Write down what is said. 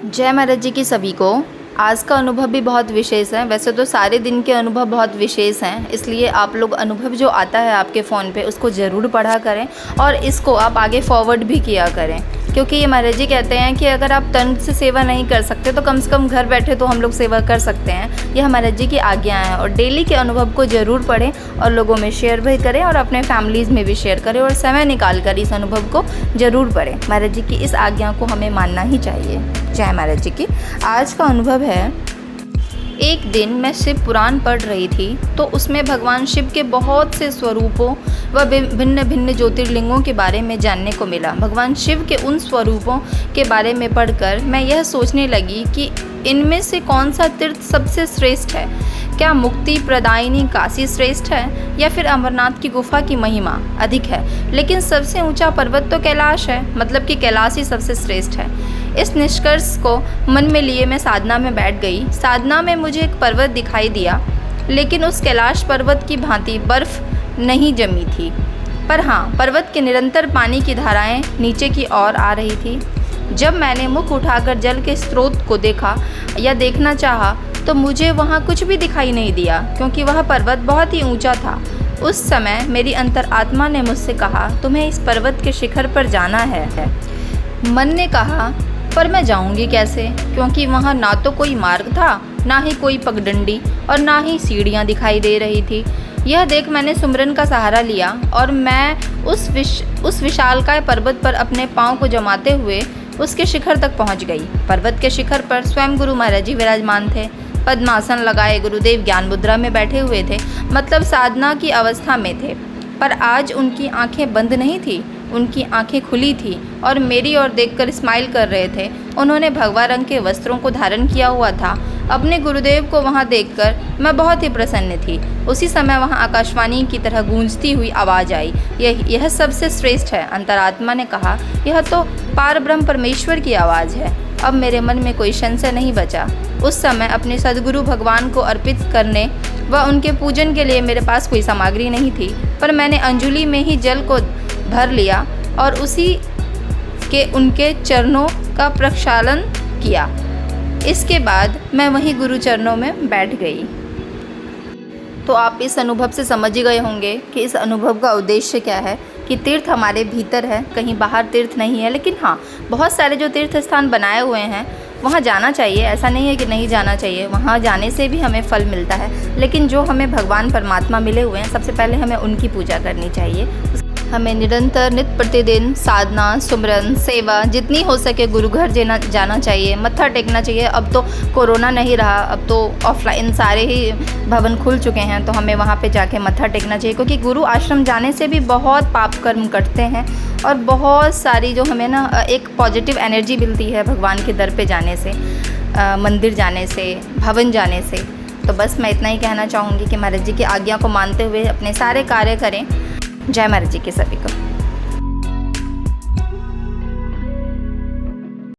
जय महाराज जी की सभी को। आज का अनुभव भी बहुत विशेष है। वैसे तो सारे दिन के अनुभव बहुत विशेष हैं, इसलिए आप लोग अनुभव जो आता है आपके फ़ोन पे उसको ज़रूर पढ़ा करें और इसको आप आगे फॉरवर्ड भी किया करें, क्योंकि ये महाराज जी कहते हैं कि अगर आप तन से सेवा नहीं कर सकते तो कम से कम घर बैठे तो हम लोग सेवा कर सकते हैं। ये महाराज जी की आज्ञा है और डेली के अनुभव को ज़रूर पढ़ें और लोगों में शेयर भी करें और अपने फैमिलीज़ में भी शेयर करें और समय निकाल कर इस अनुभव को ज़रूर पढ़ें। महाराज जी की इस आज्ञा को हमें मानना ही चाहिए। जय महाराज जी की। आज का अनुभव है, एक दिन मैं शिव पुराण पढ़ रही थी तो उसमें भगवान शिव के बहुत से स्वरूपों व भिन्न भिन्न ज्योतिर्लिंगों के बारे में जानने को मिला। भगवान शिव के उन स्वरूपों के बारे में पढ़कर मैं यह सोचने लगी कि इनमें से कौन सा तीर्थ सबसे श्रेष्ठ है। क्या मुक्ति प्रदायिनी काशी श्रेष्ठ है या फिर अमरनाथ की गुफा की महिमा अधिक है। लेकिन सबसे ऊंचा पर्वत तो कैलाश है, मतलब कि कैलाश ही सबसे श्रेष्ठ है। इस निष्कर्ष को मन में लिए मैं साधना में बैठ गई। साधना में मुझे एक पर्वत दिखाई दिया, लेकिन उस कैलाश पर्वत की भांति बर्फ़ नहीं जमी थी, पर हाँ, पर्वत के निरंतर पानी की धाराएं नीचे की ओर आ रही थी। जब मैंने मुख उठाकर जल के स्रोत को देखा या देखना चाहा तो मुझे वहाँ कुछ भी दिखाई नहीं दिया, क्योंकि वह पर्वत बहुत ही ऊंचा था। उस समय मेरी अंतरात्मा ने मुझसे कहा, तुम्हें इस पर्वत के शिखर पर जाना है। मन ने कहा, पर मैं जाऊंगी कैसे, क्योंकि वहाँ ना तो कोई मार्ग था, ना ही कोई पगडंडी और ना ही सीढ़ियाँ दिखाई दे रही थी। यह देख मैंने सुमरन का सहारा लिया और मैं उस विशालकाय पर्वत पर अपने पाँव को जमाते हुए उसके शिखर तक पहुँच गई। पर्वत के शिखर पर स्वयं गुरु महाराज जी विराजमान थे। पद्मासन लगाए गुरुदेव ज्ञान मुद्रा में बैठे हुए थे, मतलब साधना की अवस्था में थे। पर आज उनकी आंखें बंद नहीं थी, उनकी आंखें खुली थी और मेरी ओर देखकर स्माइल कर रहे थे। उन्होंने भगवा रंग के वस्त्रों को धारण किया हुआ था। अपने गुरुदेव को वहां देखकर मैं बहुत ही प्रसन्न थी। उसी समय वहां आकाशवाणी की तरह गूंजती हुई आवाज़ आई, यह सबसे श्रेष्ठ है। अंतरात्मा ने कहा, यह तो पार ब्रह्म परमेश्वर की आवाज़ है। अब मेरे मन में कोई संशय नहीं बचा। उस समय अपने सद्गुरु भगवान को अर्पित करने व उनके पूजन के लिए मेरे पास कोई सामग्री नहीं थी, पर मैंने अंजुलि में ही जल को भर लिया और उसी के उनके चरणों का प्रक्षालन किया। इसके बाद मैं वहीं गुरु चरणों में बैठ गई। तो आप इस अनुभव से समझ ही गए होंगे कि इस अनुभव का उद्देश्य क्या है, कि तीर्थ हमारे भीतर है, कहीं बाहर तीर्थ नहीं है। लेकिन हाँ, बहुत सारे जो तीर्थ स्थान बनाए हुए हैं वहाँ जाना चाहिए, ऐसा नहीं है कि नहीं जाना चाहिए। वहाँ जाने से भी हमें फल मिलता है, लेकिन जो हमें भगवान परमात्मा मिले हुए हैं सबसे पहले हमें उनकी पूजा करनी चाहिए। हमें निरंतर नित्य प्रतिदिन साधना, सुमरन, सेवा जितनी हो सके गुरु घर जाना चाहिए, मत्था टेकना चाहिए। अब तो कोरोना नहीं रहा, अब तो ऑफलाइन सारे ही भवन खुल चुके हैं, तो हमें वहाँ पे जाके मत्था टेकना चाहिए, क्योंकि गुरु आश्रम जाने से भी बहुत पाप कर्म कटते हैं और बहुत सारी जो हमें ना एक पॉजिटिव एनर्जी मिलती है भगवान के दर पे जाने से, मंदिर जाने से, भवन जाने से। तो बस मैं इतना ही कहना चाहूँगी कि महाराज जी की आज्ञा को मानते हुए अपने सारे कार्य करें। जय महाराज जी के सभी को।